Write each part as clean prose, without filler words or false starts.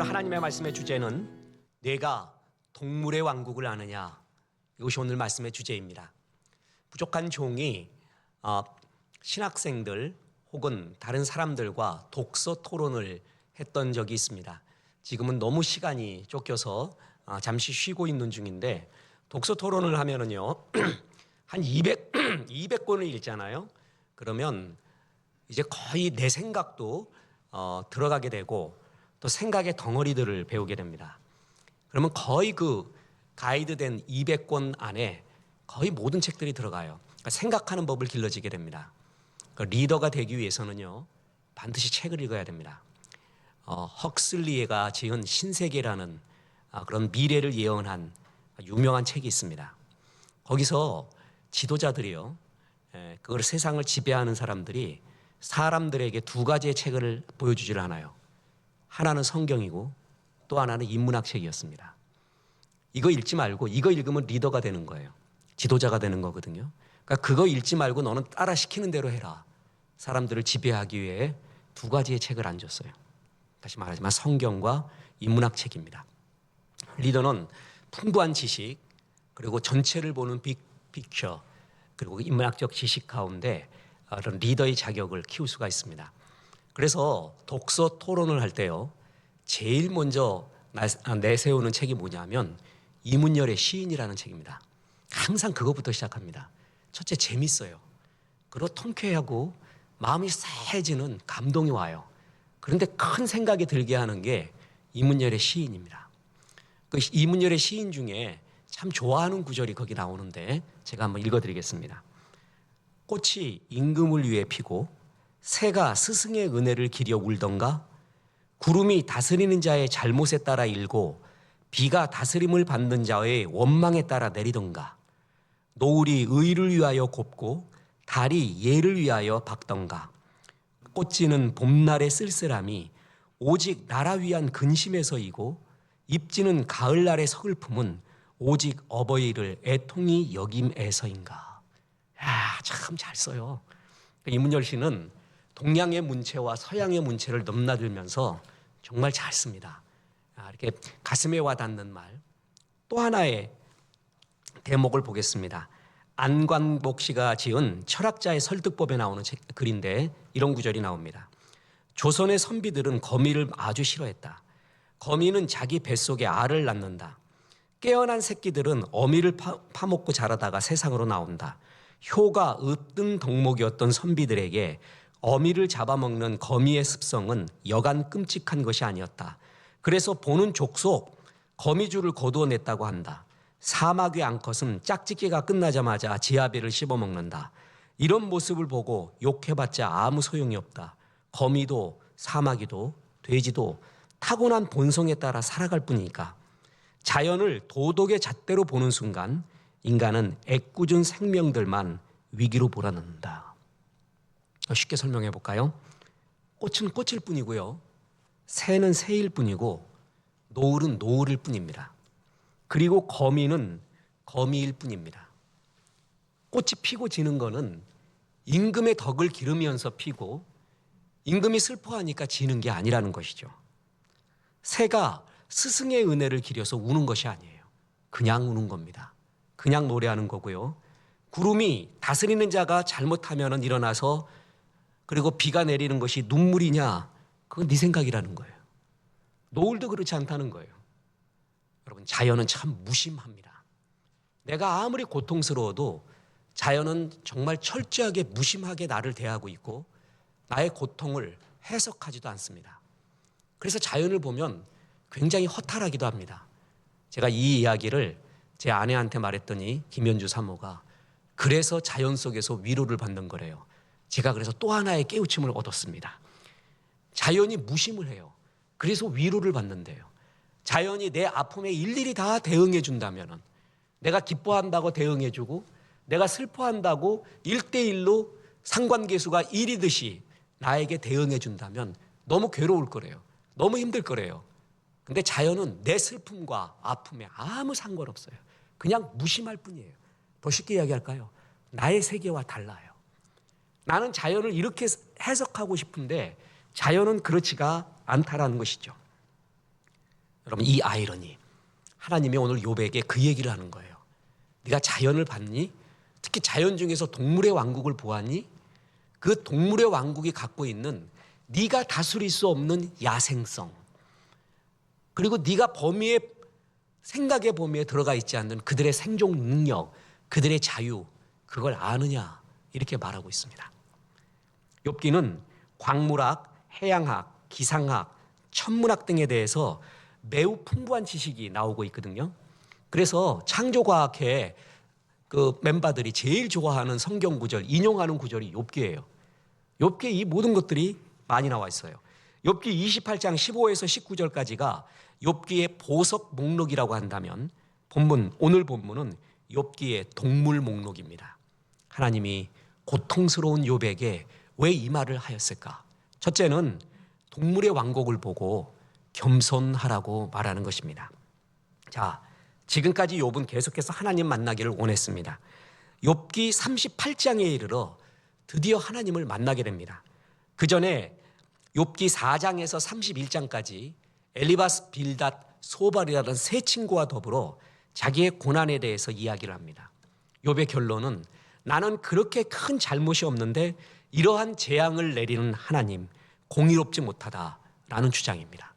오늘 하나님의 말씀의 주제는 내가 동물의 왕국을 아느냐, 이것이 오늘 말씀의 주제입니다. 부족한 종이 신학생들 혹은 다른 사람들과 독서 토론을 했던 적이 있습니다. 지금은 너무 시간이 쫓겨서 잠시 쉬고 있는 중인데, 독서 토론을 하면은요 한 200권을 읽잖아요. 그러면 이제 거의 내 생각도 들어가게 되고 또 생각의 덩어리들을 배우게 됩니다. 그러면 거의 그 가이드된 200권 안에 거의 모든 책들이 들어가요. 그러니까 생각하는 법을 길러지게 됩니다. 그러니까 리더가 되기 위해서는요 반드시 책을 읽어야 됩니다. 헉슬리가 지은 신세계라는 그런 미래를 예언한 유명한 책이 있습니다. 거기서 지도자들이요, 그걸 세상을 지배하는 사람들이 사람들에게 두 가지의 책을 보여주질 않아요. 하나는 성경이고 또 하나는 인문학 책이었습니다. 이거 읽지 말고 이거 읽으면 리더가 되는 거예요. 지도자가 되는 거거든요. 그러니까 그거 읽지 말고 너는 따라 시키는 대로 해라. 사람들을 지배하기 위해 두 가지의 책을 안 줬어요. 다시 말하지만 성경과 인문학 책입니다. 리더는 풍부한 지식, 그리고 전체를 보는 빅픽처, 그리고 인문학적 지식 가운데 그런 리더의 자격을 키울 수가 있습니다. 그래서 독서 토론을 할 때요, 제일 먼저 내세우는 책이 뭐냐면 이문열의 시인이라는 책입니다. 항상 그것부터 시작합니다. 첫째, 재밌어요. 그리고 통쾌하고 마음이 싸해지는 감동이 와요. 그런데 큰 생각이 들게 하는 게 이문열의 시인입니다. 그 이문열의 시인 중에 참 좋아하는 구절이 거기 나오는데 제가 한번 읽어드리겠습니다. 꽃이 임금을 위해 피고 새가 스승의 은혜를 기려 울던가, 구름이 다스리는 자의 잘못에 따라 일고 비가 다스림을 받는 자의 원망에 따라 내리던가, 노을이 의를 위하여 곱고 달이 예를 위하여 밝던가, 꽃지는 봄날의 쓸쓸함이 오직 나라 위한 근심에서이고 잎지는 가을날의 서글픔은 오직 어버이를 애통히 여김에서인가. 참 잘 써요. 이문열 씨는 동양의 문체와 서양의 문체를 넘나들면서 정말 잘 씁니다. 이렇게 가슴에 와닿는 말. 또 하나의 대목을 보겠습니다. 안관복 씨가 지은 철학자의 설득법에 나오는 글인데 이런 구절이 나옵니다. 조선의 선비들은 거미를 아주 싫어했다. 거미는 자기 뱃속에 알을 낳는다. 깨어난 새끼들은 어미를 파먹고 자라다가 세상으로 나온다. 효가 으뜸 덕목이었던 선비들에게 어미를 잡아먹는 거미의 습성은 여간 끔찍한 것이 아니었다. 그래서 보는 족속 거미줄을 거두어냈다고 한다. 사마귀 앙컷은 짝짓기가 끝나자마자 지아비를 씹어먹는다. 이런 모습을 보고 욕해봤자 아무 소용이 없다. 거미도 사마귀도 돼지도 타고난 본성에 따라 살아갈 뿐이니까. 자연을 도덕의 잣대로 보는 순간 인간은 애꿎은 생명들만 위기로 몰아넣는다. 쉽게 설명해 볼까요? 꽃은 꽃일 뿐이고요, 새는 새일 뿐이고 노을은 노을일 뿐입니다. 그리고 거미는 거미일 뿐입니다. 꽃이 피고 지는 거는 임금의 덕을 기르면서 피고 임금이 슬퍼하니까 지는 게 아니라는 것이죠. 새가 스승의 은혜를 기려서 우는 것이 아니에요. 그냥 우는 겁니다. 그냥 노래하는 거고요. 구름이 다스리는 자가 잘못하면 일어나서 그리고 비가 내리는 것이 눈물이냐, 그건 네 생각이라는 거예요. 노을도 그렇지 않다는 거예요. 여러분, 자연은 참 무심합니다. 내가 아무리 고통스러워도 자연은 정말 철저하게 무심하게 나를 대하고 있고 나의 고통을 해석하지도 않습니다. 그래서 자연을 보면 굉장히 허탈하기도 합니다. 제가 이 이야기를 제 아내한테 말했더니 김현주 사모가 그래서 자연 속에서 위로를 받는 거래요. 제가 그래서 또 하나의 깨우침을 얻었습니다. 자연이 무심을 해요. 그래서 위로를 받는데요. 자연이 내 아픔에 일일이 다 대응해 준다면, 내가 기뻐한다고 대응해 주고 내가 슬퍼한다고 1대1로 상관계수가 1이듯이 나에게 대응해 준다면 너무 괴로울 거래요. 너무 힘들 거래요. 근데 자연은 내 슬픔과 아픔에 아무 상관없어요. 그냥 무심할 뿐이에요. 더 쉽게 이야기할까요? 나의 세계와 달라요. 나는 자연을 이렇게 해석하고 싶은데 자연은 그렇지가 않다라는 것이죠. 여러분, 이 아이러니, 하나님이 오늘 욥에게 그 얘기를 하는 거예요. 네가 자연을 봤니? 특히 자연 중에서 동물의 왕국을 보았니? 그 동물의 왕국이 갖고 있는 네가 다스릴 수 없는 야생성, 그리고 네가 생각의 범위에 들어가 있지 않는 그들의 생존 능력, 그들의 자유, 그걸 아느냐, 이렇게 말하고 있습니다. 욥기는 광물학, 해양학, 기상학, 천문학 등에 대해서 매우 풍부한 지식이 나오고 있거든요. 그래서 창조과학회 그 멤버들이 제일 좋아하는 성경 구절, 인용하는 구절이 욥기예요. 욥기에 이 모든 것들이 많이 나와 있어요. 욥기 28장 15에서 19절까지가 욥기의 보석 목록이라고 한다면 오늘 본문은 욥기의 동물 목록입니다. 하나님이 고통스러운 욥에게 왜 이 말을 하였을까? 첫째는 동물의 왕국을 보고 겸손하라고 말하는 것입니다. 자, 지금까지 욥은 계속해서 하나님 만나기를 원했습니다. 욥기 38장에 이르러 드디어 하나님을 만나게 됩니다. 그 전에 욥기 4장에서 31장까지 엘리바스, 빌닷, 소발이라는 세 친구와 더불어 자기의 고난에 대해서 이야기를 합니다. 욥의 결론은 나는 그렇게 큰 잘못이 없는데 이러한 재앙을 내리는 하나님, 공의롭지 못하다라는 주장입니다.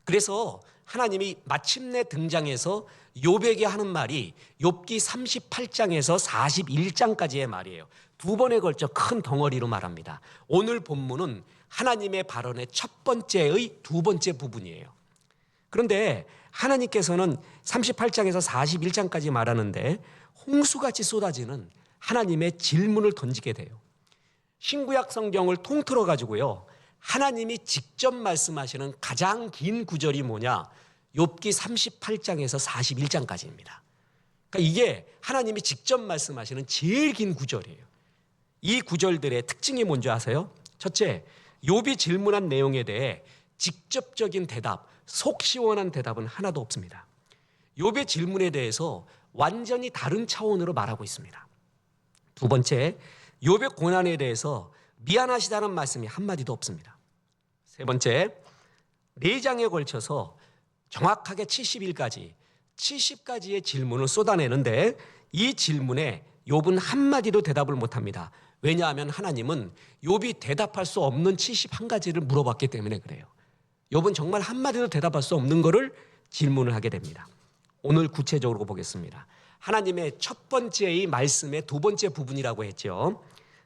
그래서 하나님이 마침내 등장해서 욥에게 하는 말이 욥기 38장에서 41장까지의 말이에요. 두 번에 걸쳐 큰 덩어리로 말합니다. 오늘 본문은 하나님의 발언의 첫 번째의 두 번째 부분이에요. 그런데 하나님께서는 38장에서 41장까지 말하는데 홍수같이 쏟아지는 하나님의 질문을 던지게 돼요. 신구약 성경을 통틀어 가지고요, 하나님이 직접 말씀하시는 가장 긴 구절이 뭐냐? 욥기 38장에서 41장까지입니다. 그러니까 이게 하나님이 직접 말씀하시는 제일 긴 구절이에요. 이 구절들의 특징이 뭔지 아세요? 첫째, 욥이 질문한 내용에 대해 직접적인 대답, 속 시원한 대답은 하나도 없습니다. 욥의 질문에 대해서 완전히 다른 차원으로 말하고 있습니다. 두 번째, 욥의 고난에 대해서 미안하시다는 말씀이 한마디도 없습니다. 세 번째, 4장에 걸쳐서 정확하게 70가지의 질문을 쏟아내는데 이 질문에 욥은 한마디도 대답을 못합니다. 왜냐하면 하나님은 욥이 대답할 수 없는 71가지를 물어봤기 때문에 그래요. 욥은 정말 한마디도 대답할 수 없는 것을 질문을 하게 됩니다. 오늘 구체적으로 보겠습니다. 하나님의 첫 번째의 말씀의 두 번째 부분이라고 했죠.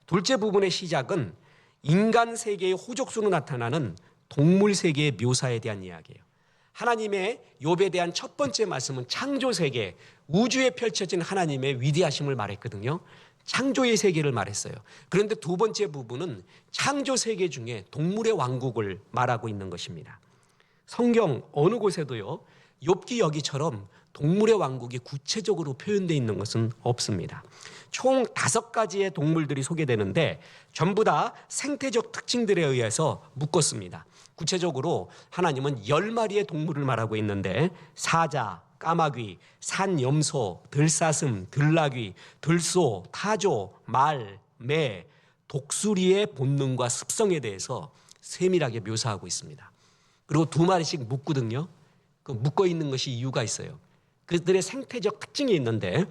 둘째 부분의 시작은 인간 세계의 호족수로 나타나는 동물 세계의 묘사에 대한 이야기예요. 하나님의 욥에 대한 첫 번째 말씀은 창조 세계, 우주에 펼쳐진 하나님의 위대하심을 말했거든요. 창조의 세계를 말했어요. 그런데 두 번째 부분은 창조 세계 중에 동물의 왕국을 말하고 있는 것입니다. 성경 어느 곳에도요, 욥기 여기처럼 동물의 왕국이 구체적으로 표현되어 있는 것은 없습니다. 총 5가지의 동물들이 소개되는데 전부 다 생태적 특징들에 의해서 묶었습니다. 구체적으로 하나님은 10마리의 동물을 말하고 있는데 사자, 까마귀, 산염소, 들사슴, 들나귀, 들소, 타조, 말, 매, 독수리의 본능과 습성에 대해서 세밀하게 묘사하고 있습니다. 그리고 2마리씩 묶거든요. 그 묶어 있는 것이 이유가 있어요. 그들의 생태적 특징이 있는데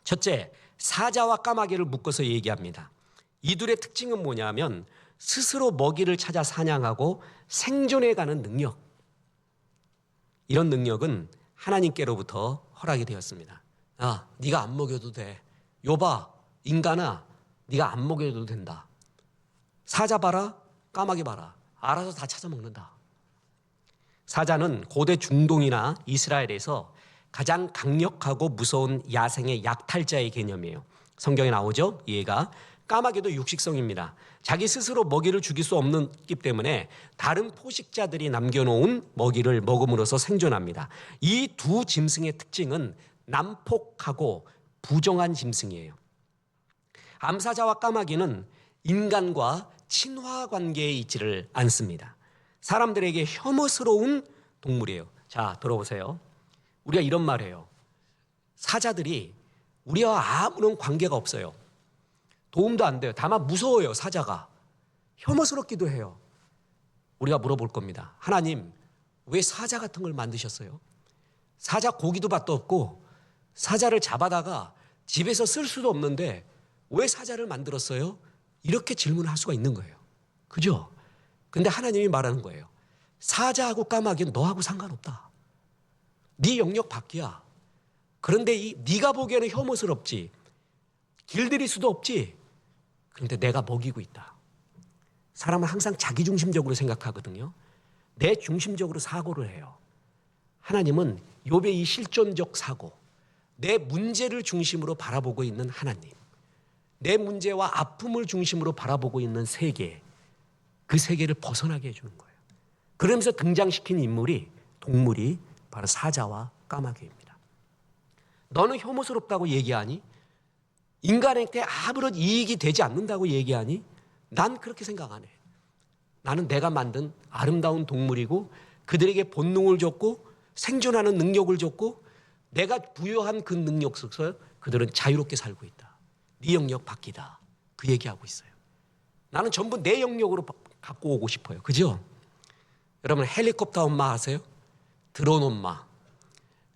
첫째, 사자와 까마귀를 묶어서 얘기합니다. 이들의 특징은 뭐냐면 스스로 먹이를 찾아 사냥하고 생존해가는 능력. 이런 능력은 하나님께로부터 허락이 되었습니다. 야, 네가 안 먹여도 돼. 욥아, 인간아, 네가 안 먹여도 된다. 사자 봐라, 까마귀 봐라. 알아서 다 찾아 먹는다. 사자는 고대 중동이나 이스라엘에서 가장 강력하고 무서운 야생의 약탈자의 개념이에요. 성경에 나오죠? 얘가. 까마귀도 육식성입니다. 자기 스스로 먹이를 죽일 수 없기 때문에 다른 포식자들이 남겨놓은 먹이를 먹음으로써 생존합니다. 이 두 짐승의 특징은 난폭하고 부정한 짐승이에요. 암사자와 까마귀는 인간과 친화 관계에 있지를 않습니다. 사람들에게 혐오스러운 동물이에요. 자, 들어보세요. 우리가 이런 말해요. 사자들이 우리와 아무런 관계가 없어요. 도움도 안 돼요. 다만 무서워요, 사자가. 혐오스럽기도 해요. 우리가 물어볼 겁니다. 하나님, 왜 사자 같은 걸 만드셨어요? 사자 고기도 맛도 없고 사자를 잡아다가 집에서 쓸 수도 없는데 왜 사자를 만들었어요? 이렇게 질문할 수가 있는 거예요. 그죠? 근데 하나님이 말하는 거예요. 사자하고 까마귀는 너하고 상관없다. 네 영역 밖이야. 그런데 네가 보기에는 혐오스럽지. 길들일 수도 없지. 그런데 내가 먹이고 있다. 사람은 항상 자기중심적으로 생각하거든요. 내 중심적으로 사고를 해요. 하나님은 욥의 이 실존적 사고, 내 문제를 중심으로 바라보고 있는 하나님, 내 문제와 아픔을 중심으로 바라보고 있는 세계, 그 세계를 벗어나게 해주는 거예요. 그러면서 등장시킨 인물이, 동물이 바로 사자와 까마귀입니다. 너는 혐오스럽다고 얘기하니? 인간에게 아무런 이익이 되지 않는다고 얘기하니? 난 그렇게 생각 안 해. 나는 내가 만든 아름다운 동물이고 그들에게 본능을 줬고 생존하는 능력을 줬고 내가 부여한 그 능력 속에서 그들은 자유롭게 살고 있다. 네 영역 밖이다. 그 얘기하고 있어요. 나는 전부 내 영역으로 갖고 오고 싶어요. 그죠? 여러분 헬리콥터 엄마 아세요? 드론 엄마.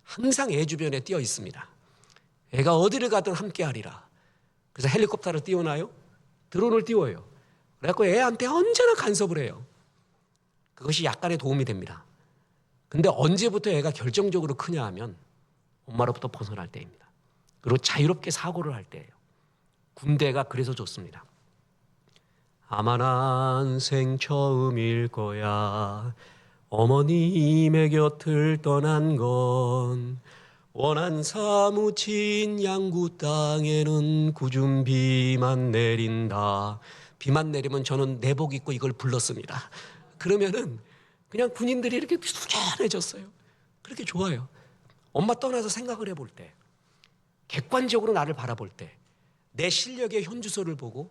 항상 애 주변에 띄어 있습니다. 애가 어디를 가든 함께 하리라. 그래서 헬리콥터를 띄워놔요? 드론을 띄워요. 그래갖고 애한테 언제나 간섭을 해요. 그것이 약간의 도움이 됩니다. 근데 언제부터 애가 결정적으로 크냐 하면 엄마로부터 벗어날 때입니다. 그리고 자유롭게 사고를 할 때예요. 군대가 그래서 좋습니다. 아마 난생 처음일 거야. 어머님의 곁을 떠난 건 원한 사무친 양구 땅에는 굳은 비만 내린다. 비만 내리면 저는 내복 입고 이걸 불렀습니다. 그러면은 그냥 군인들이 이렇게 수전해졌어요. 그렇게 좋아요. 엄마 떠나서 생각을 해볼 때, 객관적으로 나를 바라볼 때, 내 실력의 현주소를 보고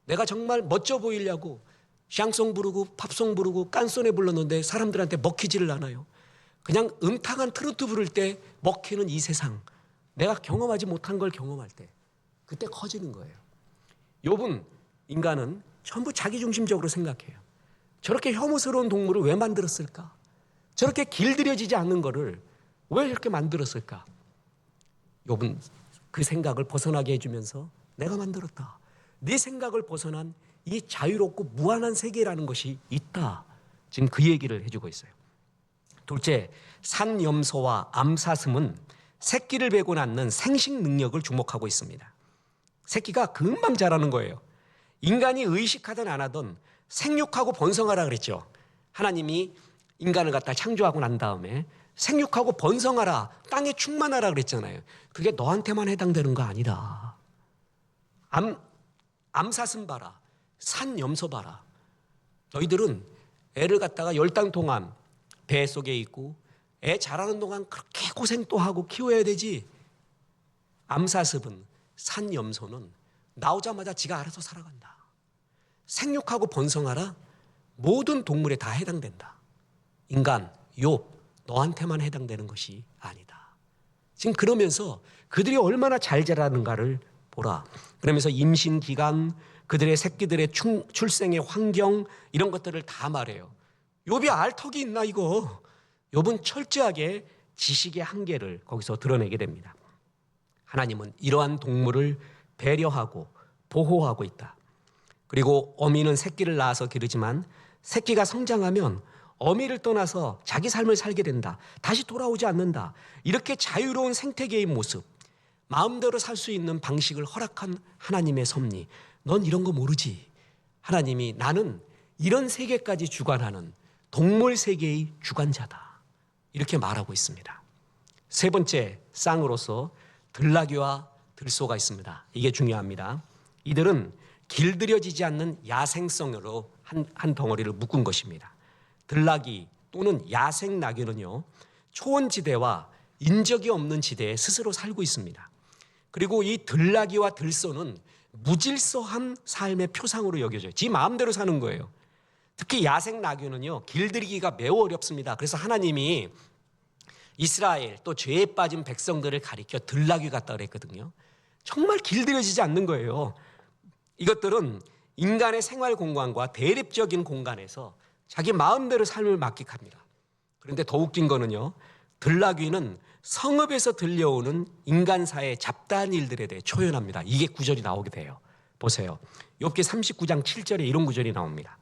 내가 정말 멋져 보이려고 샹송 부르고 팝송 부르고 깐소네 불렀는데 사람들한테 먹히지를 않아요. 그냥 음탕한 트로트 부를 때 먹히는 이 세상, 내가 경험하지 못한 걸 경험할 때 그때 커지는 거예요. 욥은 인간은 전부 자기중심적으로 생각해요. 저렇게 혐오스러운 동물을 왜 만들었을까? 저렇게 길들여지지 않는 거를 왜 이렇게 만들었을까? 욥은 그 생각을 벗어나게 해주면서 내가 만들었다. 네 생각을 벗어난 이 자유롭고 무한한 세계라는 것이 있다. 지금 그 얘기를 해주고 있어요. 둘째, 산염소와 암사슴은 새끼를 베고 낳는 생식 능력을 주목하고 있습니다. 새끼가 금방 자라는 거예요. 인간이 의식하든 안 하든 생육하고 번성하라 그랬죠. 하나님이 인간을 갖다 창조하고 난 다음에 생육하고 번성하라, 땅에 충만하라 그랬잖아요. 그게 너한테만 해당되는 거 아니다. 암사슴 봐라, 산염소 봐라. 너희들은 애를 갖다가 10달 동안 배 속에 있고 애 자라는 동안 그렇게 고생 또 하고 키워야 되지. 암사슴은, 산염소는 나오자마자 지가 알아서 살아간다. 생육하고 번성하라, 모든 동물에 다 해당된다. 인간, 욥, 너한테만 해당되는 것이 아니다. 지금 그러면서 그들이 얼마나 잘 자라는가를 보라. 그러면서 임신 기간, 그들의 새끼들의 출생의 환경 이런 것들을 다 말해요. 욥이 알 턱이 있나 이거. 욥은 철저하게 지식의 한계를 거기서 드러내게 됩니다. 하나님은 이러한 동물을 배려하고 보호하고 있다. 그리고 어미는 새끼를 낳아서 기르지만 새끼가 성장하면 어미를 떠나서 자기 삶을 살게 된다. 다시 돌아오지 않는다. 이렇게 자유로운 생태계의 모습, 마음대로 살 수 있는 방식을 허락한 하나님의 섭리. 넌 이런 거 모르지. 하나님이 나는 이런 세계까지 주관하는 동물 세계의 주관자다. 이렇게 말하고 있습니다. 세 번째, 쌍으로서 들나귀와 들소가 있습니다. 이게 중요합니다. 이들은 길들여지지 않는 야생성으로 한 덩어리를 묶은 것입니다. 들나귀 또는 야생 나귀는요, 초원지대와 인적이 없는 지대에 스스로 살고 있습니다. 그리고 이 들나귀와 들소는 무질서한 삶의 표상으로 여겨져요. 지 마음대로 사는 거예요. 특히 야생 나귀는요, 길들이기가 매우 어렵습니다. 그래서 하나님이 이스라엘 또 죄에 빠진 백성들을 가리켜 들나귀 같다 그랬거든요. 정말 길들여지지 않는 거예요. 이것들은 인간의 생활 공간과 대립적인 공간에서 자기 마음대로 삶을 만끽합니다. 그런데 더 웃긴 거는요, 들나귀는 성읍에서 들려오는 인간사의 잡다한 일들에 대해 초연합니다. 이게 구절이 나오게 돼요. 보세요. 욥기 39장 7절에 이런 구절이 나옵니다.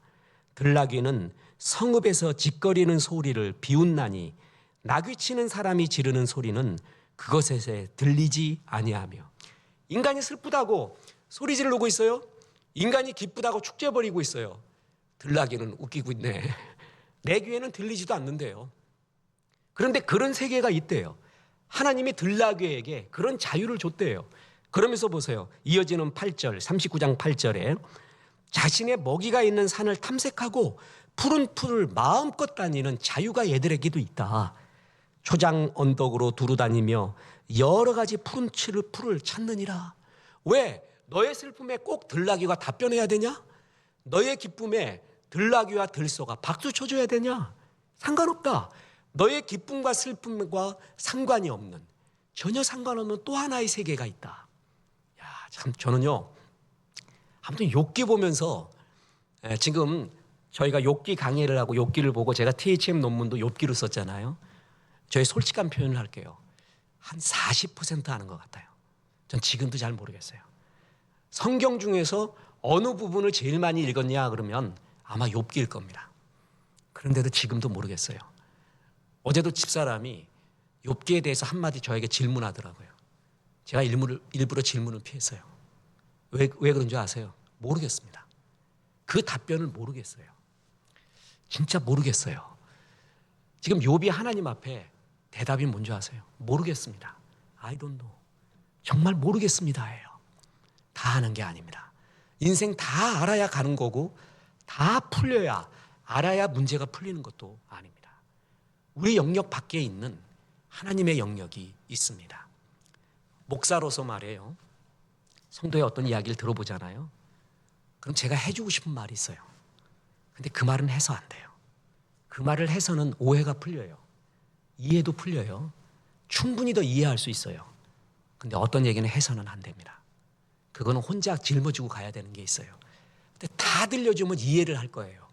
들나귀는 성읍에서 짓거리는 소리를 비웃나니 나귀치는 사람이 지르는 소리는 그것에 들리지 아니하며. 인간이 슬프다고 소리 지르고 있어요. 인간이 기쁘다고 축제 벌이고 있어요. 들나귀는 웃기고 있네. 내 귀에는 들리지도 않는데요. 그런데 그런 세계가 있대요. 하나님이 들나귀에게 그런 자유를 줬대요. 그러면서 보세요. 이어지는 8절, 39장 8절에 자신의 먹이가 있는 산을 탐색하고 푸른 풀을 마음껏 다니는 자유가 얘들에게도 있다. 초장 언덕으로 두루 다니며 여러 가지 푸른 풀을 찾느니라. 왜? 너의 슬픔에 꼭 들나귀가 답변해야 되냐? 너의 기쁨에 들나귀와 들소가 박수 쳐줘야 되냐? 상관없다. 너의 기쁨과 슬픔과 상관이 없는, 전혀 상관없는 또 하나의 세계가 있다. 야, 참 저는요, 아무튼 욥기 보면서 지금 저희가 욥기 강의를 하고 욥기를 보고 제가 THM 논문도 욥기로 썼잖아요. 저희 솔직한 표현을 할게요. 한 40% 아는 것 같아요. 전 지금도 잘 모르겠어요. 성경 중에서 어느 부분을 제일 많이 읽었냐 그러면 아마 욥기일 겁니다. 그런데도 지금도 모르겠어요. 어제도 집사람이 욥기에 대해서 한마디 저에게 질문하더라고요. 제가 일부러 질문을 피했어요. 왜 그런 줄 아세요? 모르겠습니다. 그 답변을 모르겠어요. 진짜 모르겠어요. 지금 욥이 하나님 앞에 대답이 뭔지 아세요? 모르겠습니다. I don't know. 정말 모르겠습니다예요. 다 아는 게 아닙니다. 인생 다 알아야 가는 거고 다 풀려야, 알아야 문제가 풀리는 것도 아닙니다. 우리 영역 밖에 있는 하나님의 영역이 있습니다. 목사로서 말이에요. 성도의 어떤 이야기를 들어보잖아요. 그럼 제가 해주고 싶은 말이 있어요. 근데 그 말은 해서 안 돼요. 그 말을 해서는 오해가 풀려요. 이해도 풀려요. 충분히 더 이해할 수 있어요. 근데 어떤 얘기는 해서는 안 됩니다. 그거는 혼자 짊어지고 가야 되는 게 있어요. 근데 다 들려주면 이해를 할 거예요.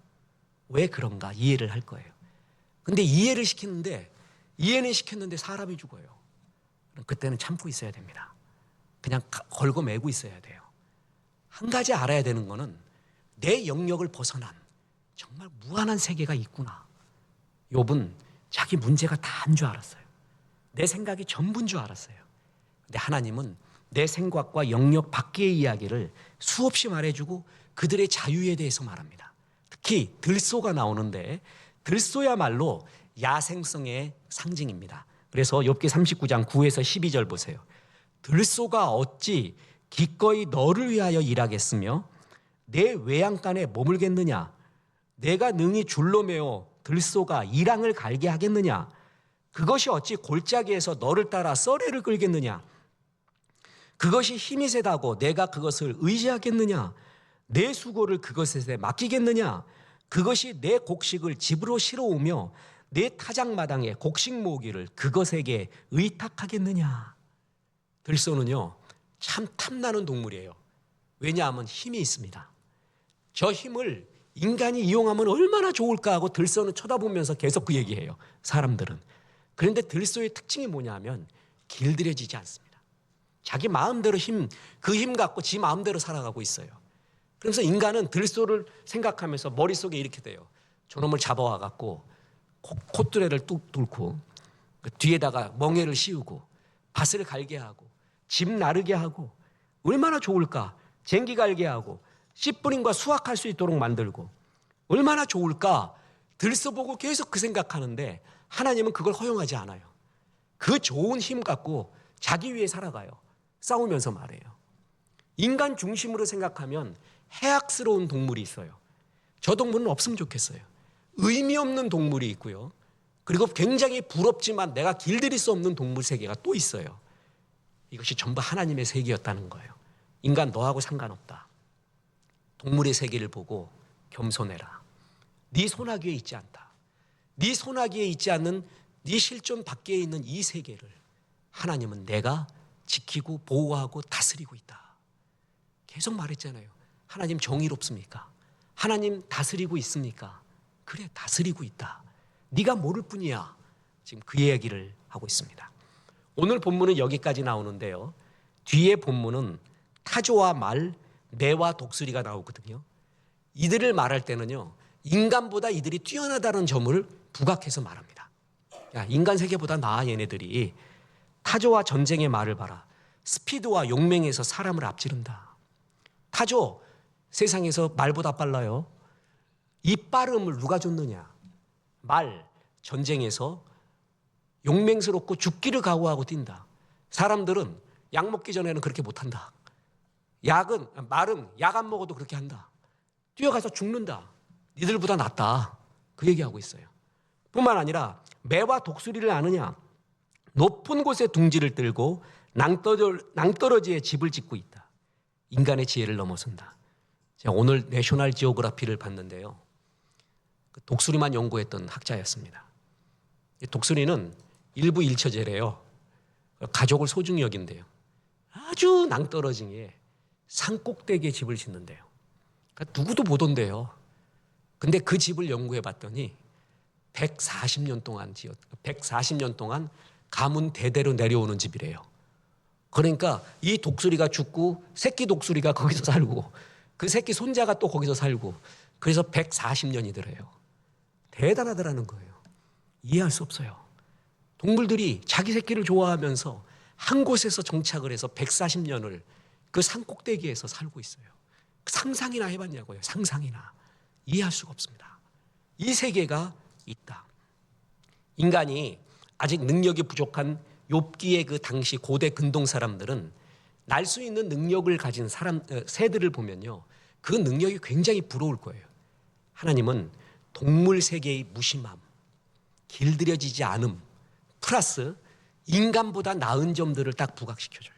왜 그런가 이해를 할 거예요. 근데 이해는 시켰는데 사람이 죽어요. 그때는 참고 있어야 됩니다. 그냥 걸고 매고 있어야 돼요. 한 가지 알아야 되는 거는 내 영역을 벗어난 정말 무한한 세계가 있구나. 욥은 자기 문제가 다인 줄 알았어요. 내 생각이 전부인 줄 알았어요. 근데 하나님은 내 생각과 영역 밖의 이야기를 수없이 말해주고 그들의 자유에 대해서 말합니다. 특히 들소가 나오는데 들소야말로 야생성의 상징입니다. 그래서 욥기 39장 9에서 12절 보세요. 들소가 어찌 기꺼이 너를 위하여 일하겠으며 내 외양간에 머물겠느냐? 내가 능히 줄로 매어 들소가 이랑을 갈게 하겠느냐? 그것이 어찌 골짜기에서 너를 따라 썰매를 끌겠느냐? 그것이 힘이 세다고 내가 그것을 의지하겠느냐? 내 수고를 그것에 맡기겠느냐? 그것이 내 곡식을 집으로 실어오며 내 타작마당에 곡식 모으기를 그것에게 의탁하겠느냐? 들소는요, 참 탐나는 동물이에요. 왜냐하면 힘이 있습니다. 저 힘을 인간이 이용하면 얼마나 좋을까 하고 들소는 쳐다보면서 계속 그 얘기해요. 사람들은. 그런데 들소의 특징이 뭐냐면 길들여지지 않습니다. 자기 마음대로 그 힘 갖고 지 마음대로 살아가고 있어요. 그래서 인간은 들소를 생각하면서 머릿속에 이렇게 돼요. 저놈을 잡아와 갖고 콧뚜레를 뚝 뚫고 그 뒤에다가 멍에를 씌우고 밭을 갈게 하고 집 나르게 하고 얼마나 좋을까? 쟁기 갈게 하고 씨 뿌림과 수확할 수 있도록 만들고 얼마나 좋을까? 들소 보고 계속 그 생각하는데 하나님은 그걸 허용하지 않아요. 그 좋은 힘 갖고 자기 위해 살아가요. 싸우면서 말해요. 인간 중심으로 생각하면 해악스러운 동물이 있어요. 저 동물은 없으면 좋겠어요. 의미 없는 동물이 있고요. 그리고 굉장히 부럽지만 내가 길들일 수 없는 동물 세계가 또 있어요. 이것이 전부 하나님의 세계였다는 거예요. 인간 너하고 상관없다. 동물의 세계를 보고 겸손해라. 네 소나기에 있지 않다. 네 소나기에 있지 않는 네 실존 밖에 있는 이 세계를 하나님은 내가 지키고 보호하고 다스리고 있다. 계속 말했잖아요. 하나님 정의롭습니까? 하나님 다스리고 있습니까? 그래, 다스리고 있다. 네가 모를 뿐이야. 지금 그 이야기를 하고 있습니다. 오늘 본문은 여기까지 나오는데요. 뒤에 본문은 타조와 말, 매와 독수리가 나오거든요. 이들을 말할 때는요, 인간보다 이들이 뛰어나다는 점을 부각해서 말합니다. 야, 인간 세계보다 나아 얘네들이. 타조와 전쟁의 말을 봐라. 스피드와 용맹에서 사람을 앞지른다. 타조, 세상에서 말보다 빨라요. 이 빠름을 누가 줬느냐? 말, 전쟁에서 용맹스럽고 죽기를 각오하고 뛴다. 사람들은 약 먹기 전에는 그렇게 못한다. 말은 약 안 먹어도 그렇게 한다. 뛰어가서 죽는다. 니들보다 낫다. 그 얘기하고 있어요. 뿐만 아니라 매와 독수리를 아느냐? 높은 곳에 둥지를 들고 낭떠러지에 집을 짓고 있다. 인간의 지혜를 넘어선다. 제가 오늘 내셔널 지오그라피를 봤는데요. 독수리만 연구했던 학자였습니다. 독수리는 일부 일처제래요. 가족을 소중히 여긴대요. 아주 낭떠러지에 산꼭대기에 집을 짓는데요. 그러니까 누구도 못 온대요. 근데 그 집을 연구해 봤더니 140년 동안 가문 대대로 내려오는 집이래요. 그러니까 이 독수리가 죽고 새끼 독수리가 거기서 살고 그 새끼 손자가 또 거기서 살고 그래서 140년이더래요. 대단하더라는 거예요. 이해할 수 없어요. 동물들이 자기 새끼를 좋아하면서 한 곳에서 정착을 해서 140년을 그 산꼭대기에서 살고 있어요. 상상이나 해봤냐고요. 상상이나. 이해할 수가 없습니다. 이 세계가 있다. 인간이 아직 능력이 부족한 욥기의 그 당시 고대 근동 사람들은 날 수 있는 능력을 가진 새들을 보면요, 그 능력이 굉장히 부러울 거예요. 하나님은 동물 세계의 무심함, 길들여지지 않음 플러스 인간보다 나은 점들을 딱 부각시켜줘요.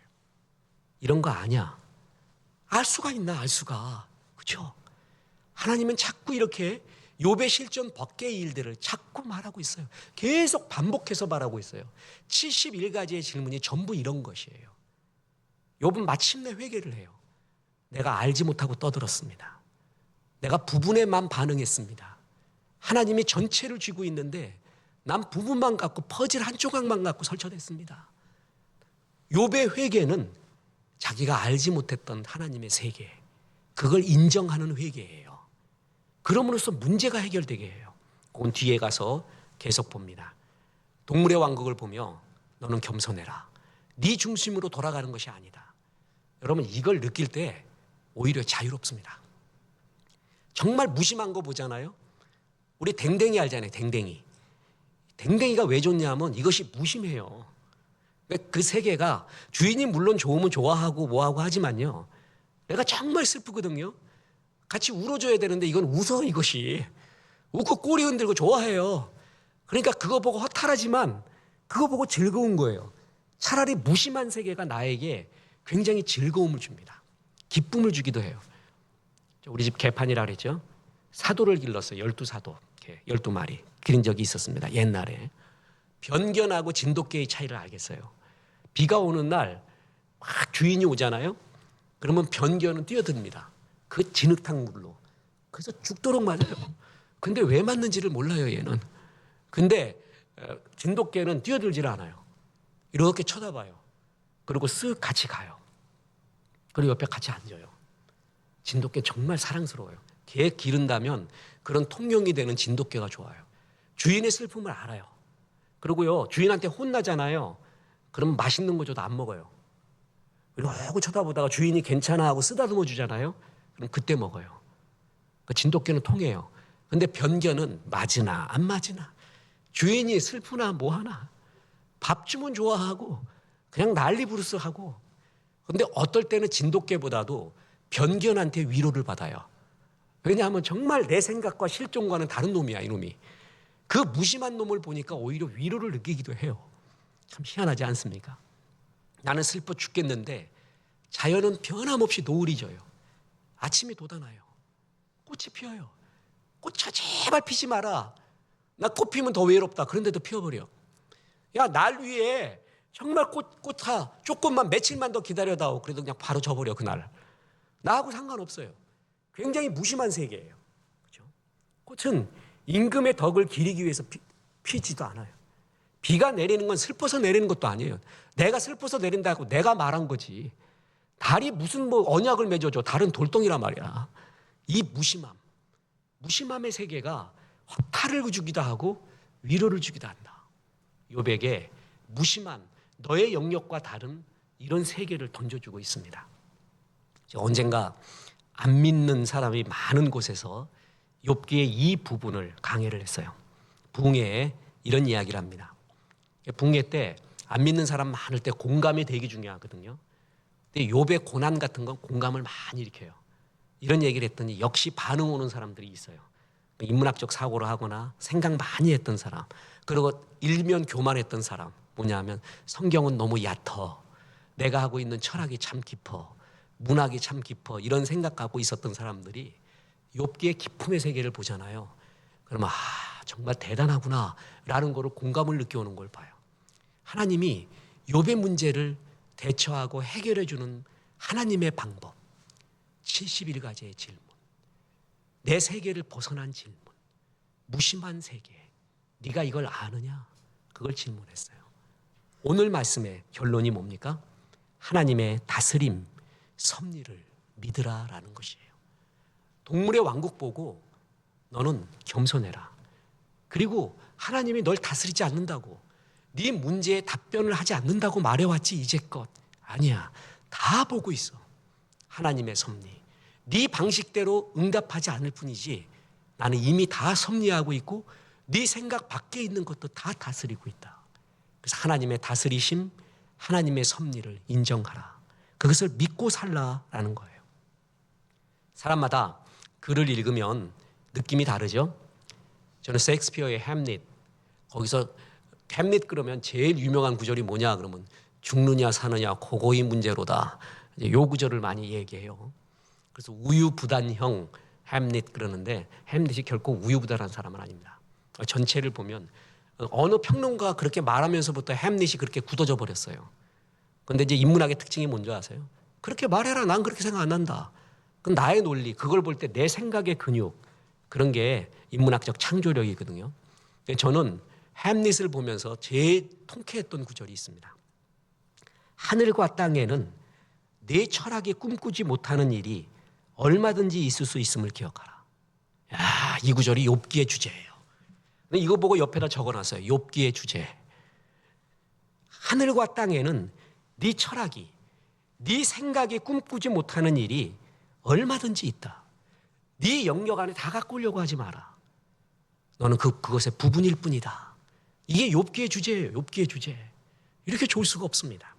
이런 거 아니야. 알 수가 있나? 알 수가. 그렇죠? 하나님은 자꾸 이렇게 욥의 실존 밖의 일들을 자꾸 말하고 있어요. 계속 반복해서 말하고 있어요. 71가지의 질문이 전부 이런 것이에요. 욥은 마침내 회개를 해요. 내가 알지 못하고 떠들었습니다. 내가 부분에만 반응했습니다. 하나님이 전체를 쥐고 있는데 난 부분만 갖고 퍼즐 한 조각만 갖고 설쳐냈습니다. 욥의 회개는 자기가 알지 못했던 하나님의 세계, 그걸 인정하는 회개예요. 그럼으로써 문제가 해결되게 해요. 그건 뒤에 가서 계속 봅니다. 동물의 왕국을 보며 너는 겸손해라. 네 중심으로 돌아가는 것이 아니다. 여러분 이걸 느낄 때 오히려 자유롭습니다. 정말 무심한 거 보잖아요. 우리 댕댕이 알잖아요. 댕댕이가 왜 좋냐면 이것이 무심해요. 그 세계가 주인이 물론 좋으면 좋아하고 뭐하고 하지만요, 내가 정말 슬프거든요. 같이 울어줘야 되는데 이건 웃어. 이것이 웃고 꼬리 흔들고 좋아해요. 그러니까 그거 보고 허탈하지만 그거 보고 즐거운 거예요. 차라리 무심한 세계가 나에게 굉장히 즐거움을 줍니다. 기쁨을 주기도 해요. 우리 집 개판이라 그랬죠. 사도를 길렀어요. 12사도 12마리 기른 적이 있었습니다. 옛날에. 변견하고 진돗개의 차이를 알겠어요. 비가 오는 날 막 주인이 오잖아요. 그러면 변견은 뛰어듭니다. 그 진흙탕 물로. 그래서 죽도록 맞아요. 근데 왜 맞는지를 몰라요, 얘는. 근데 진돗개는 뛰어들질 않아요. 이렇게 쳐다봐요. 그리고 쓱 같이 가요. 그리고 옆에 같이 앉아요. 진돗개 정말 사랑스러워요. 개 기른다면 그런 통용이 되는 진돗개가 좋아요. 주인의 슬픔을 알아요. 그리고요, 주인한테 혼나잖아요. 그럼 맛있는 거 줘도 안 먹어요. 이러고 쳐다보다가 주인이 괜찮아 하고 쓰다듬어 주잖아요. 그럼 그때 먹어요. 그 진돗개는 통해요. 근데 변견은 맞으나 안 맞으나, 주인이 슬프나 뭐하나, 밥 주면 좋아하고 그냥 난리 부르스하고. 근데 어떨 때는 진돗개보다도 변견한테 위로를 받아요. 왜냐하면 정말 내 생각과 실존과는 다른 놈이야, 이놈이. 그 무심한 놈을 보니까 오히려 위로를 느끼기도 해요. 참 희한하지 않습니까? 나는 슬퍼 죽겠는데 자연은 변함없이 노을이 져요. 아침이 돋아나요. 꽃이 피어요. 꽃아 제발 피지 마라. 나 꽃 피면 더 외롭다. 그런데도 피어버려. 야, 날 위해 정말 꽃아 조금만 며칠만 더 기다려다오. 그래도 그냥 바로 져버려 그날. 나하고 상관없어요. 굉장히 무심한 세계예요. 그렇죠? 꽃은 임금의 덕을 기리기 위해서 피지도 않아요. 비가 내리는 건 슬퍼서 내리는 것도 아니에요. 내가 슬퍼서 내린다고 내가 말한 거지. 달이 무슨 언약을 맺어줘. 달은 돌덩이란 말이야. 이 무심함의 세계가 화탈을 주기도 하고 위로를 주기도 한다. 욥에게 무심한 너의 영역과 다른 이런 세계를 던져주고 있습니다. 언젠가 안 믿는 사람이 많은 곳에서 욥기의 이 부분을 강해를 했어요. 붕해에 이런 이야기를 합니다. 붕해 때 안 믿는 사람 많을 때 공감이 되게 중요하거든요. 근데 욥의 고난 같은 건 공감을 많이 일으켜요. 이런 얘기를 했더니 역시 반응 오는 사람들이 있어요. 인문학적 사고를 하거나 생각 많이 했던 사람, 그리고 일면 교만했던 사람. 뭐냐면 성경은 너무 얕어. 내가 하고 있는 철학이 참 깊어. 문학이 참 깊어. 이런 생각 갖고 있었던 사람들이 욥기의 기품의 세계를 보잖아요. 그러면 정말 대단하구나 라는 거를 공감을 느껴오는 걸 봐요. 하나님이 욥의 문제를 대처하고 해결해 주는 하나님의 방법. 71가지의 질문. 내 세계를 벗어난 질문. 무심한 세계. 네가 이걸 아느냐? 그걸 질문했어요. 오늘 말씀의 결론이 뭡니까? 하나님의 다스림, 섭리를 믿으라라는 것이에요. 동물의 왕국 보고 너는 겸손해라. 그리고 하나님이 널 다스리지 않는다고, 네 문제에 답변을 하지 않는다고 말해왔지 이제껏. 아니야. 다 보고 있어. 하나님의 섭리. 네 방식대로 응답하지 않을 뿐이지 나는 이미 다 섭리하고 있고 네 생각 밖에 있는 것도 다 다스리고 있다. 그래서 하나님의 다스리심, 하나님의 섭리를 인정하라. 그것을 믿고 살라라는 거예요. 사람마다 글을 읽으면 느낌이 다르죠. 저는 셰익스피어의 햄릿, 거기서 햄릿 그러면 제일 유명한 구절이 뭐냐 그러면 죽느냐 사느냐 그거의 문제로다. 이 구절을 많이 얘기해요. 그래서 우유부단형 햄릿 그러는데 햄릿이 결코 우유부단한 사람은 아닙니다. 전체를 보면 어느 평론가가 그렇게 말하면서부터 햄릿이 그렇게 굳어져 버렸어요. 그런데 이제 인문학의 특징이 뭔지 아세요? 그렇게 말해라. 난 그렇게 생각 안 한다. 그건 나의 논리, 그걸 볼 때 내 생각의 근육, 그런 게 인문학적 창조력이거든요. 저는 햄릿을 보면서 제일 통쾌했던 구절이 있습니다. 하늘과 땅에는 내 철학이 꿈꾸지 못하는 일이 얼마든지 있을 수 있음을 기억하라. 야, 이 구절이 욥기의 주제예요. 이거 보고 옆에다 적어놨어요. 욥기의 주제. 하늘과 땅에는 네 철학이, 네 생각이 꿈꾸지 못하는 일이 얼마든지 있다. 네 영역 안에 다 갖고 오려고 하지 마라. 너는 그것의 부분일 뿐이다. 이게 욥기의 주제예요. 욥기의 주제. 이렇게 좋을 수가 없습니다.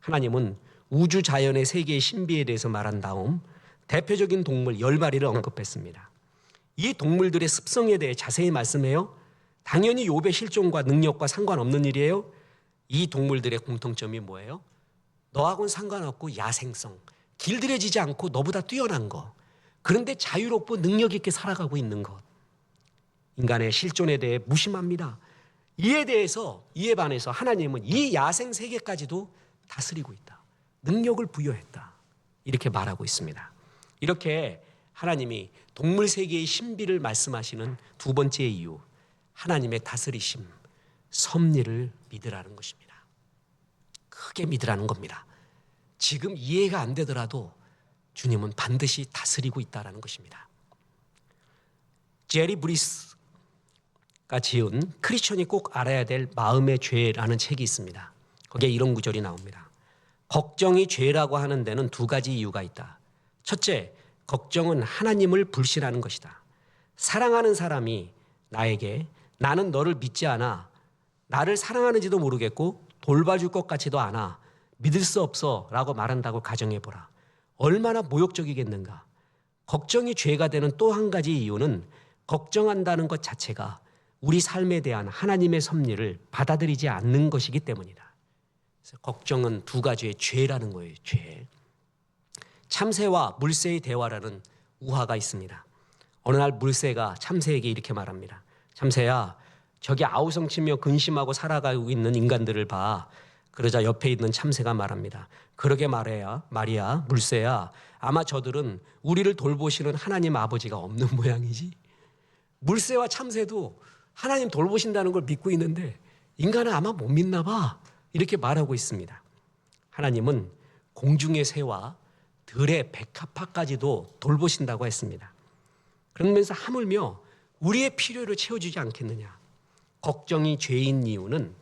하나님은 우주 자연의 세계의 신비에 대해서 말한 다음 대표적인 동물 10마리를 언급했습니다. 이 동물들의 습성에 대해 자세히 말씀해요. 당연히 욥의 실종과 능력과 상관없는 일이에요. 이 동물들의 공통점이 뭐예요? 너하고는 상관없고 야생성, 길들여지지 않고 너보다 뛰어난 거, 그런데 자유롭고 능력 있게 살아가고 있는 것. 인간의 실존에 대해 무심합니다. 이에 반해서 하나님은 이 야생 세계까지도 다스리고 있다. 능력을 부여했다. 이렇게 말하고 있습니다. 이렇게 하나님이 동물 세계의 신비를 말씀하시는 두 번째 이유, 하나님의 다스리심, 섭리를 믿으라는 것입니다. 크게 믿으라는 겁니다. 지금 이해가 안 되더라도 주님은 반드시 다스리고 있다는 것입니다. 제리 브리스가 지은 크리스천이 꼭 알아야 될 마음의 죄라는 책이 있습니다. 거기에 이런 구절이 나옵니다. 걱정이 죄라고 하는 데는 두 가지 이유가 있다. 첫째, 걱정은 하나님을 불신하는 것이다. 사랑하는 사람이 나에게 나는 너를 믿지 않아, 나를 사랑하는지도 모르겠고 돌봐줄 것 같지도 않아, 믿을 수 없어 라고 말한다고 가정해보라. 얼마나 모욕적이겠는가. 걱정이 죄가 되는 또 한 가지 이유는 걱정한다는 것 자체가 우리 삶에 대한 하나님의 섭리를 받아들이지 않는 것이기 때문이다. 그래서 걱정은 두 가지의 죄라는 거예요. 죄. 참새와 물새의 대화라는 우화가 있습니다. 어느 날 물새가 참새에게 이렇게 말합니다. 참새야, 저기 아우성치며 근심하고 살아가고 있는 인간들을 봐. 그러자 옆에 있는 참새가 말합니다. 그러게 말이야 물새야, 아마 저들은 우리를 돌보시는 하나님 아버지가 없는 모양이지. 물새와 참새도 하나님 돌보신다는 걸 믿고 있는데 인간은 아마 못 믿나 봐. 이렇게 말하고 있습니다. 하나님은 공중의 새와 들의 백합화까지도 돌보신다고 했습니다. 그러면서 하물며 우리의 필요를 채워주지 않겠느냐. 걱정이 죄인 이유는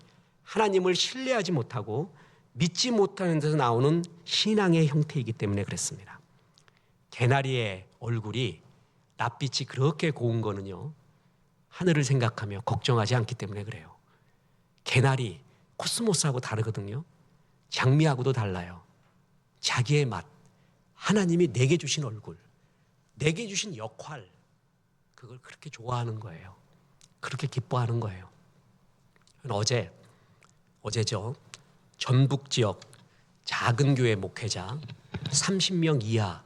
하나님을 신뢰하지 못하고 믿지 못하는 데서 나오는 신앙의 형태이기 때문에 그랬습니다. 개나리의 얼굴이 낯빛이 그렇게 고운 거는요, 하늘을 생각하며 걱정하지 않기 때문에 그래요. 개나리, 코스모스하고 다르거든요. 장미하고도 달라요. 자기의 맛, 하나님이 내게 주신 얼굴, 내게 주신 역할, 그걸 그렇게 좋아하는 거예요. 그렇게 기뻐하는 거예요. 어제죠. 전북 지역 작은 교회 목회자 30명 이하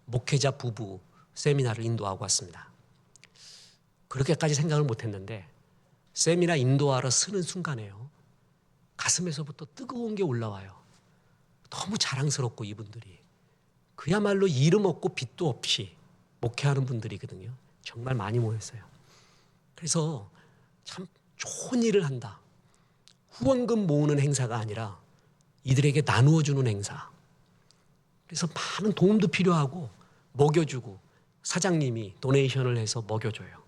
목회자 부부 세미나를 인도하고 왔습니다. 그렇게까지 생각을 못했는데 세미나 인도하러 서는 순간에요, 가슴에서부터 뜨거운 게 올라와요. 너무 자랑스럽고 이분들이 그야말로 이름 없고 빚도 없이 목회하는 분들이거든요. 정말 많이 모였어요. 그래서 참 좋은 일을 한다. 후원금 모으는 행사가 아니라 이들에게 나누어 주는 행사. 그래서 많은 도움도 필요하고 먹여주고 사장님이 도네이션을 해서 먹여줘요.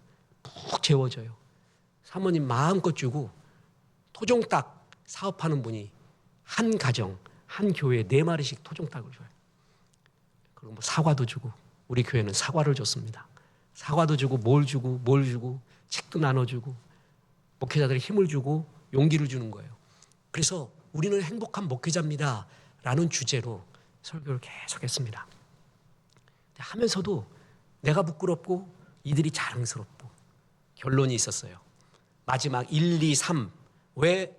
푹 재워줘요. 사모님 마음껏 주고 토종닭 사업하는 분이 한 가정, 한 교회에 4마리씩 토종닭을 줘요. 그리고 뭐 사과도 주고, 우리 교회는 사과를 줬습니다. 사과도 주고 뭘 주고 책도 나눠주고 목회자들이 힘을 주고 용기를 주는 거예요. 그래서 우리는 행복한 목회자입니다 라는 주제로 설교를 계속했습니다. 하면서도 내가 부끄럽고 이들이 자랑스럽고 결론이 있었어요. 마지막 1, 2, 3 왜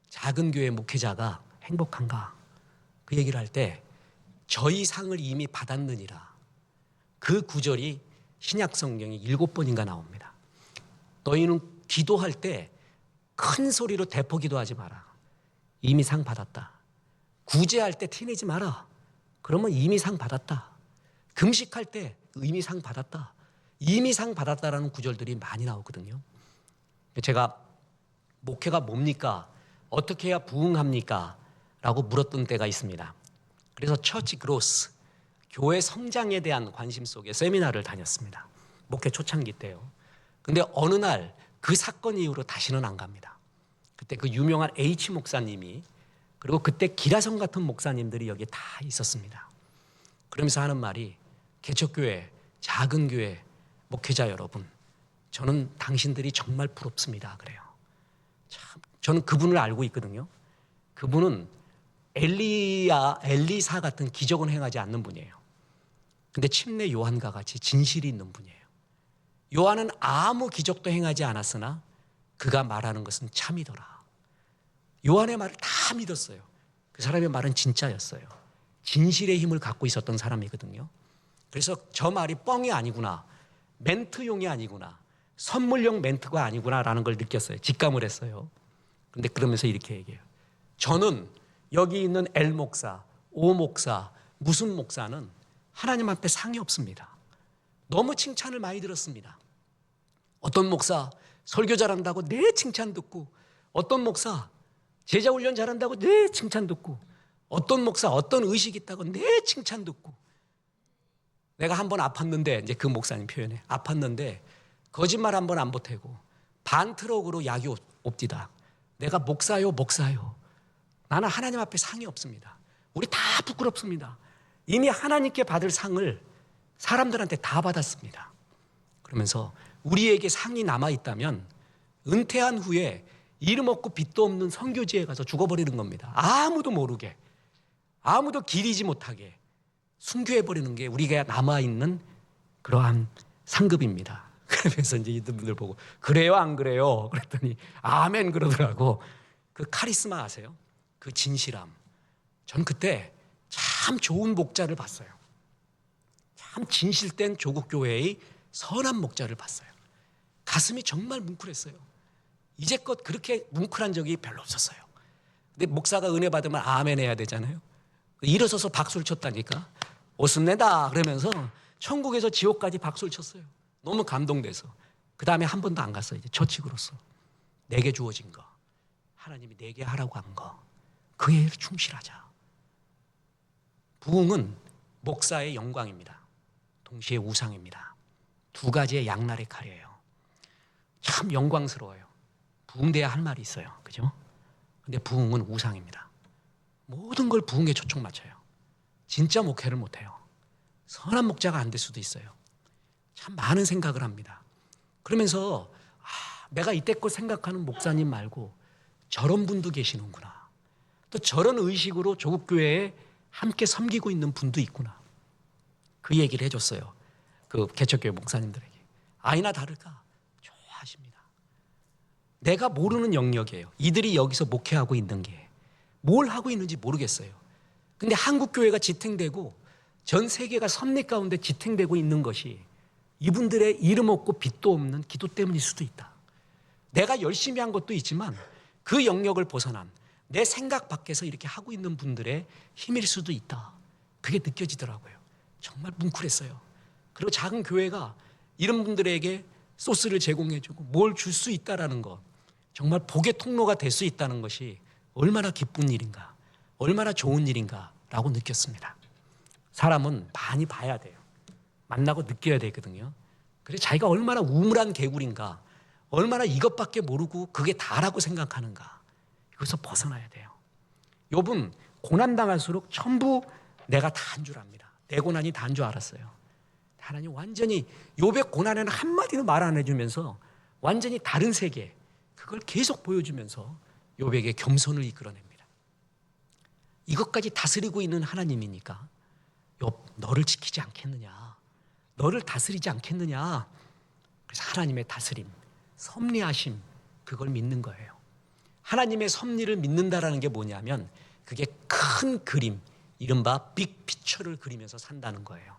작은 교회 목회자가 행복한가? 그 얘기를 할 때 저희 상을 이미 받았느니라. 그 구절이 신약 성경에 7번인가 나옵니다. 너희는 기도할 때 큰 소리로 대포 기도하지 마라. 이미 상 받았다. 구제할 때 티내지 마라. 그러면 이미 상 받았다. 금식할 때 이미 상 받았다. 이미 상 받았다라는 구절들이 많이 나오거든요. 제가 목회가 뭡니까? 어떻게 해야 부흥합니까? 라고 물었던 때가 있습니다. 그래서 처치 그로스, 교회 성장에 대한 관심 속에 세미나를 다녔습니다. 목회 초창기 때요. 근데 어느 날 그 사건 이후로 다시는 안 갑니다. 그때 그 유명한 H 목사님이, 그리고 그때 기라성 같은 목사님들이 여기에 다 있었습니다. 그러면서 하는 말이, 개척교회, 작은 교회 목회자 여러분, 저는 당신들이 정말 부럽습니다. 그래요. 참, 저는 그분을 알고 있거든요. 그분은 엘리사 같은 기적은 행하지 않는 분이에요. 근데 침례 요한과 같이 진실이 있는 분이에요. 요한은 아무 기적도 행하지 않았으나 그가 말하는 것은 참이더라. 요한의 말을 다 믿었어요. 그 사람의 말은 진짜였어요. 진실의 힘을 갖고 있었던 사람이거든요. 그래서 저 말이 뻥이 아니구나, 멘트용이 아니구나, 선물용 멘트가 아니구나라는 걸 느꼈어요. 직감을 했어요. 그런데 그러면서 이렇게 얘기해요. 저는 여기 있는 L 목사, O 목사, 무슨 목사는 하나님 앞에 상이 없습니다. 너무 칭찬을 많이 들었습니다. 어떤 목사 설교 잘한다고 내 칭찬 듣고, 어떤 목사 제자 훈련 잘한다고 내 칭찬 듣고, 어떤 목사 어떤 의식 있다고 내 칭찬 듣고. 내가 한번 아팠는데, 이제 그 목사님 표현해, 아팠는데 거짓말 한번 안 보태고 반 트럭으로 약이 옵디다. 내가 목사요. 나는 하나님 앞에 상이 없습니다. 우리 다 부끄럽습니다. 이미 하나님께 받을 상을 사람들한테 다 받았습니다. 그러면서 우리에게 상이 남아있다면 은퇴한 후에 이름 없고 빚도 없는 선교지에 가서 죽어버리는 겁니다. 아무도 모르게, 아무도 기리지 못하게 순교해버리는 게 우리가 남아있는 그러한 상급입니다. 그러면서 이제 이분들 보고 그래요 안 그래요? 그랬더니 아멘 그러더라고. 그 카리스마 아세요? 그 진실함. 전 그때 참 좋은 목자를 봤어요. 참 진실된 조국교회의 선한 목자를 봤어요. 가슴이 정말 뭉클했어요. 이제껏 그렇게 뭉클한 적이 별로 없었어요. 근데 목사가 은혜 받으면 아멘 해야 되잖아요. 일어서서 박수를 쳤다니까. 웃음내다 그러면서 천국에서 지옥까지 박수를 쳤어요. 너무 감동돼서. 그 다음에 한 번도 안 갔어요. 이제 처직으로서 내게 주어진 거, 하나님이 내게 하라고 한 거, 그에 충실하자. 부흥은 목사의 영광입니다. 동시에 우상입니다. 두 가지의 양날의 칼이에요. 참 영광스러워요. 부흥돼야 할 말이 있어요. 그죠? 근데 부흥은 우상입니다. 모든 걸 부흥에 초점 맞춰요. 진짜 목회를 못해요. 선한 목자가 안 될 수도 있어요. 참 많은 생각을 합니다. 그러면서 내가 이때껏 생각하는 목사님 말고 저런 분도 계시는구나. 또 저런 의식으로 조국교회에 함께 섬기고 있는 분도 있구나. 그 얘기를 해줬어요. 그 개척교회 목사님들에게. 아니나 다를까 좋아하십니다. 내가 모르는 영역이에요. 이들이 여기서 목회하고 있는 게 뭘 하고 있는지 모르겠어요. 근데 한국교회가 지탱되고 전 세계가 섭리 가운데 지탱되고 있는 것이 이분들의 이름 없고 빛도 없는 기도 때문일 수도 있다. 내가 열심히 한 것도 있지만 그 영역을 벗어난 내 생각 밖에서 이렇게 하고 있는 분들의 힘일 수도 있다. 그게 느껴지더라고요. 정말 뭉클했어요. 그리고 작은 교회가 이런 분들에게 소스를 제공해주고 뭘 줄 수 있다라는 것, 정말 복의 통로가 될 수 있다는 것이 얼마나 기쁜 일인가, 얼마나 좋은 일인가라고 느꼈습니다. 사람은 많이 봐야 돼요. 만나고 느껴야 되거든요. 그래서 자기가 얼마나 우물한 개구리인가, 얼마나 이것밖에 모르고 그게 다라고 생각하는가, 이것에서 벗어나야 돼요. 욥은 고난당할수록 전부 내가 다 한 줄 압니다. 내 고난이 다 한 줄 알았어요. 하나님 완전히 욥의 고난에는 한마디도 말 안 해주면서 완전히 다른 세계, 그걸 계속 보여주면서 욥에게 겸손을 이끌어냅니다. 이것까지 다스리고 있는 하나님이니까 욥, 너를 지키지 않겠느냐, 너를 다스리지 않겠느냐. 그래서 하나님의 다스림, 섭리하심, 그걸 믿는 거예요. 하나님의 섭리를 믿는다라는 게 뭐냐면 그게 큰 그림, 이른바 빅피처를 그리면서 산다는 거예요.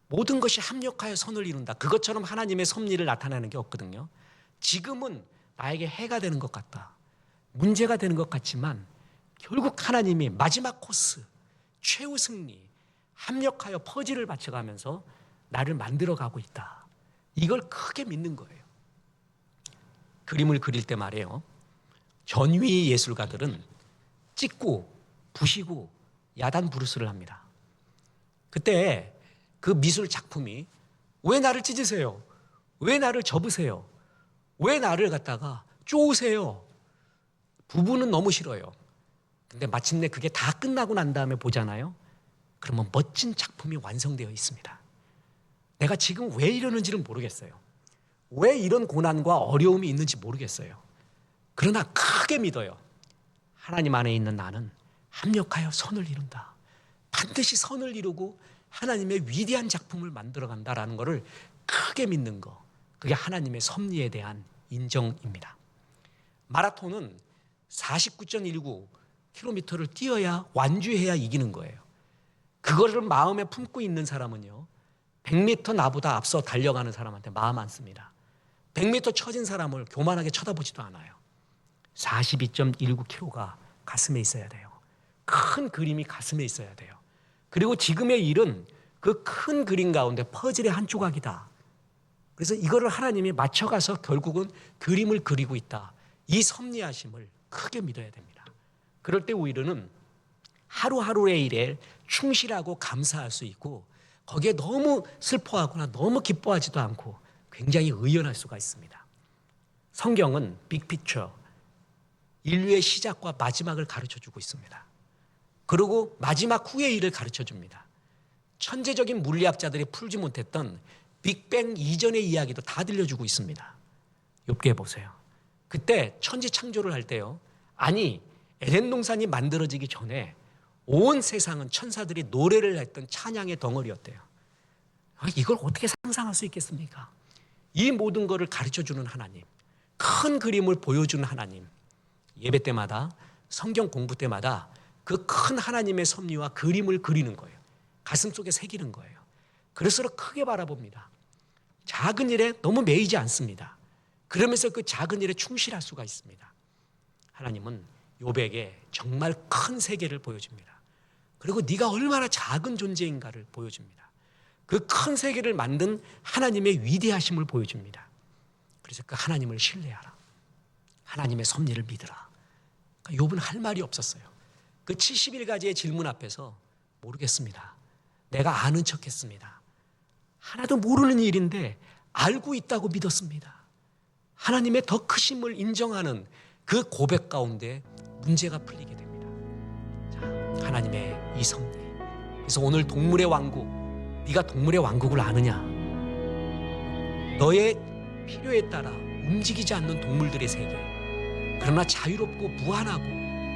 모든 것이 합력하여 선을 이룬다. 그것처럼 하나님의 섭리를 나타내는 게 없거든요. 지금은 나에게 해가 되는 것 같다, 문제가 되는 것 같지만 결국 하나님이 마지막 코스, 최후 승리, 합력하여 퍼즐을 맞춰가면서 나를 만들어가고 있다. 이걸 크게 믿는 거예요. 그림을 그릴 때 말이에요. 전위 예술가들은 찍고 부시고 야단 부르스를 합니다. 그때 그 미술 작품이 왜 나를 찢으세요? 왜 나를 접으세요? 왜 나를 갖다가 쪼으세요? 부부는 너무 싫어요. 근데 마침내 그게 다 끝나고 난 다음에 보잖아요. 그러면 멋진 작품이 완성되어 있습니다. 내가 지금 왜 이러는지는 모르겠어요. 왜 이런 고난과 어려움이 있는지 모르겠어요. 그러나 크게 믿어요. 하나님 안에 있는 나는 합력하여 선을 이룬다. 반드시 선을 이루고 하나님의 위대한 작품을 만들어간다라는 것을 크게 믿는 거, 그게 하나님의 섭리에 대한 인정입니다. 마라톤은 49.19km를 뛰어야, 완주해야 이기는 거예요. 그거를 마음에 품고 있는 사람은요, 100m 나보다 앞서 달려가는 사람한테 마음 안 씁니다. 100m 처진 사람을 교만하게 쳐다보지도 않아요. 42.19km가 가슴에 있어야 돼요. 큰 그림이 가슴에 있어야 돼요. 그리고 지금의 일은 그 큰 그림 가운데 퍼즐의 한 조각이다. 그래서 이거를 하나님이 맞춰가서 결국은 그림을 그리고 있다. 이 섭리하심을 크게 믿어야 됩니다. 그럴 때 오히려는 하루하루의 일에 충실하고 감사할 수 있고, 거기에 너무 슬퍼하거나 너무 기뻐하지도 않고 굉장히 의연할 수가 있습니다. 성경은 빅피처, 인류의 시작과 마지막을 가르쳐주고 있습니다. 그리고 마지막 후의 일을 가르쳐줍니다. 천재적인 물리학자들이 풀지 못했던 빅뱅 이전의 이야기도 다 들려주고 있습니다. 욥기에 보세요. 그때 천지 창조를 할 때요, 아니 에덴 동산이 만들어지기 전에 온 세상은 천사들이 노래를 했던 찬양의 덩어리였대요. 이걸 어떻게 상상할 수 있겠습니까? 이 모든 것을 가르쳐주는 하나님, 큰 그림을 보여주는 하나님, 예배 때마다, 성경 공부 때마다 그 큰 하나님의 섭리와 그림을 그리는 거예요. 가슴속에 새기는 거예요. 그럴수록 크게 바라봅니다. 작은 일에 너무 매이지 않습니다. 그러면서 그 작은 일에 충실할 수가 있습니다. 하나님은 욥에게 정말 큰 세계를 보여줍니다. 그리고 네가 얼마나 작은 존재인가를 보여줍니다. 그 큰 세계를 만든 하나님의 위대하심을 보여줍니다. 그래서 그 하나님을 신뢰하라. 하나님의 섭리를 믿으라. 그러니까 욥은 할 말이 없었어요. 그 70일가지의 질문 앞에서 모르겠습니다. 내가 아는 척했습니다. 하나도 모르는 일인데 알고 있다고 믿었습니다. 하나님의 더 크심을 인정하는 그 고백 가운데 문제가 풀리게 됩니다. 자, 하나님의 이 섭리. 그래서 오늘 동물의 왕국, 네가 동물의 왕국을 아느냐? 너의 필요에 따라 움직이지 않는 동물들의 세계, 그러나 자유롭고 무한하고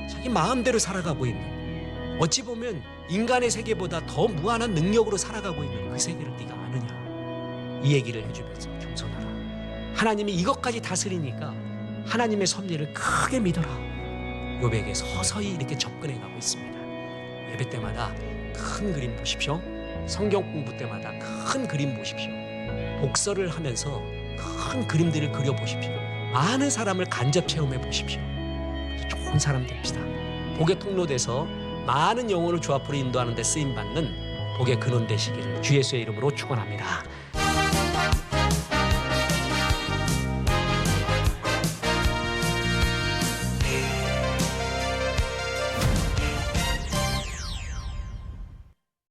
자기 마음대로 살아가고 있는, 어찌 보면 인간의 세계보다 더 무한한 능력으로 살아가고 있는 그 세계를 네가 아느냐? 이 얘기를 해주면서 겸손하라. 하나님이 이것까지 다스리니까 하나님의 섭리를 크게 믿어라. 욥에게 서서히 이렇게 접근해 가고 있습니다. 예배 때마다 큰 그림 보십시오. 성경 공부 때마다 큰 그림 보십시오. 독서를 하면서 큰 그림들을 그려보십시오. 많은 사람을 간접 체험해 보십시오. 좋은 사람 됩시다. 복의 통로돼서 많은 영혼을 주 앞으로 인도하는 데 쓰임받는 복의 근원 되시기를 주 예수의 이름으로 축원합니다.